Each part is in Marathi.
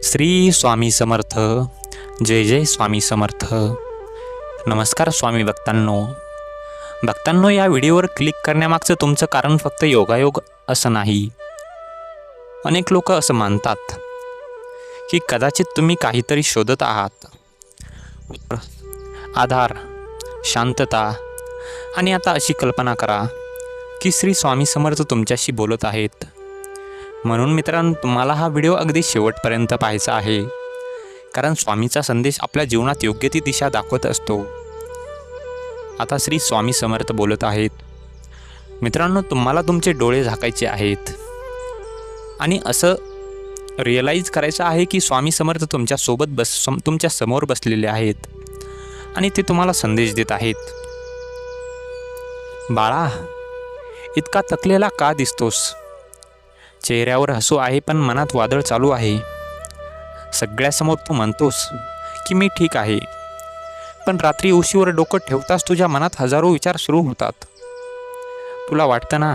श्री स्वामी समर्थ. जय जय स्वामी समर्थ. नमस्कार स्वामी भक्तांनो, या व्हिडिओवर क्लिक करण्यामागचं तुमचं कारण फक्त योगायोग असं नाही. अनेक लोक असं मानतात की कदाचित तुम्ही काहीतरी शोधत आहात. आधार, शांतता आणि आता अशी कल्पना करा की श्री स्वामी समर्थ तुमच्याशी बोलत आहेत. म्हणून मित्रांनो, तुम्हाला हा व्हिडिओ अगदी शेवटपर्यंत पाहायचा आहे, कारण स्वामीचा संदेश आपल्या जीवनात योग्य ती दिशा दाखवत असतो. आता श्री स्वामी समर्थ बोलत आहेत. मित्रांनो, तुम्हाला तुमचे डोळे झाकायचे आहेत आणि असं रिअलाईज करायचं आहे की स्वामी समर्थ तुमच्या समोर बसलेले आहेत आणि ते तुम्हाला संदेश देत आहेत. बाळा, इतका थकलेला का दिसतोस? चेहऱ्यावर हसू आहे पण मनात वादळ चालू आहे. सगळ्यासमोर तू म्हणतोस की मी ठीक आहे, पण रात्री उशीवर डोकं ठेवताच तुझ्या मनात हजारो विचार सुरू होतात. तुला वाटतं ना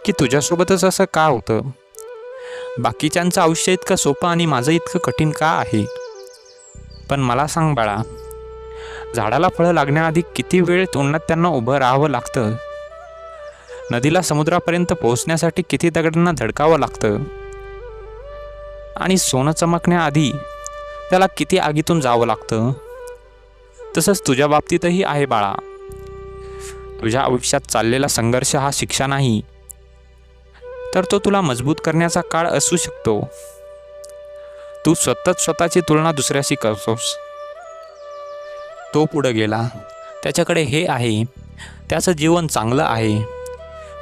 की तुझ्यासोबतच असं का होतं? बाकीच्यांचं आयुष्य इतकं सोपं आणि माझं इतकं कठीण का आहे? पण मला सांग बाळा, झाडाला फळं लागण्याआधी किती वेळ उन्हात त्यांना उभं राहावं लागतं? नदीला समुद्रापर्यंत पोहोचण्यासाठी किती दगडांना धडकावं लागतं? आणि सोनं चमकण्याआधी त्याला किती आगीतून जावं लागतं? तसंच तुझ्या बाबतीतही आहे बाळा. तुझ्या आयुष्यात चाललेला संघर्ष हा शिक्षा नाही, तर तो तुला मजबूत करण्याचा काळ असू शकतो. तू स्वतःची तुलना दुसऱ्याशी करतोस. तो पुढे गेला, त्याच्याकडे हे आहे, त्याचं जीवन चांगलं आहे.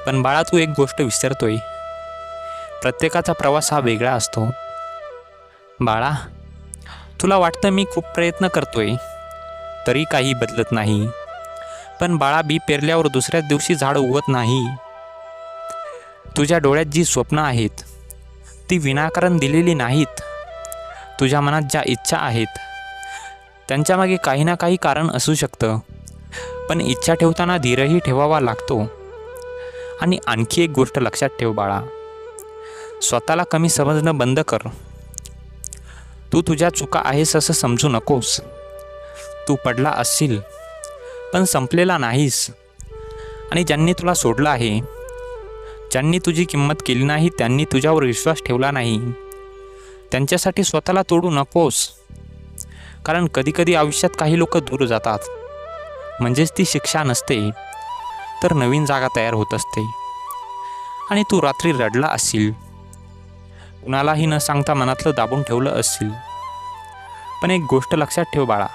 पण बाळा, तू एक गोष्ट विसरतोय. प्रत्येकाचा प्रवास हा वेगळा असतो. बाळा, तुला वाटतं मी खूप प्रयत्न करतोय तरी काही बदलत नाही. पण बाळा, बी पेरल्यावर दुसऱ्याच दिवशी झाड उगवत नाही. तुझ्या डोळ्यात जी स्वप्न आहेत ती विनाकारण दिलेली नाहीत. तुझ्या मनात ज्या इच्छा आहेत त्यांच्यामागे काही ना काही कारण असू शकतं. पण इच्छा ठेवताना धीरही ठेवावा लागतो. आणि आणखी एक गोष्ट लक्षात ठेव बाळा, स्वतःला कमी समजणं बंद कर. तू तुझ्या चुका आहेस असं समजू नकोस. तू पडला असशील पण संपलेला नाहीस. आणि ज्यांनी तुला सोडलं आहे, ज्यांनी तुझी किंमत केली नाही, त्यांनी तुझ्यावर विश्वास ठेवला नाही, त्यांच्यासाठी स्वतःला तोडू नकोस. कारण कधीकधी आयुष्यात काही लोक दूर जातात, म्हणजेच ती शिक्षा नसते तर नवीन जागा तयार होत असते. आणि तू रात्री रडला असशील, कुणालाही न सांगता मनातलं दाबून ठेवलं असशील. पण एक गोष्ट लक्षात ठेव बाळा,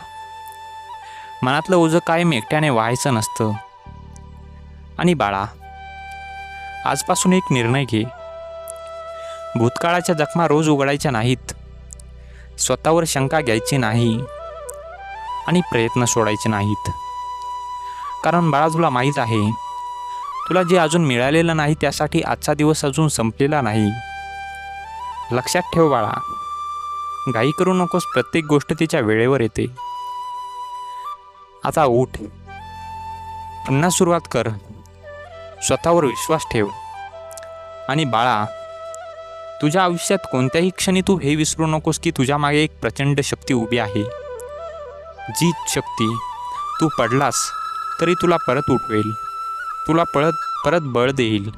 मनातलं ओझं कायम एकट्याने व्हायचं नसतं. आणि बाळा, आजपासून एक निर्णय घे. भूतकाळाच्या जखमा रोज उघडायच्या नाहीत. स्वतःवर शंका घ्यायची नाही आणि प्रयत्न सोडायचे नाहीत. कारण बाळा, तुला माहीत आहे, तुला जे अजून मिळालेलं नाही त्यासाठी आजचा दिवस अजून संपलेला नाही. लक्षात ठेव बाळा, घाई करू नकोस. प्रत्येक गोष्ट तिच्या वेळेवर येते. आता उठ, पुन्हा सुरुवात कर. स्वतःवर विश्वास ठेव. आणि बाळा, तुझ्या आयुष्यात कोणत्याही क्षणी तू हे विसरू नकोस की तुझ्या मागे एक प्रचंड शक्ती उभी आहे. जी शक्ती तू पडलास तरी तुला परत उठवेल, तुला परत बळ देईल.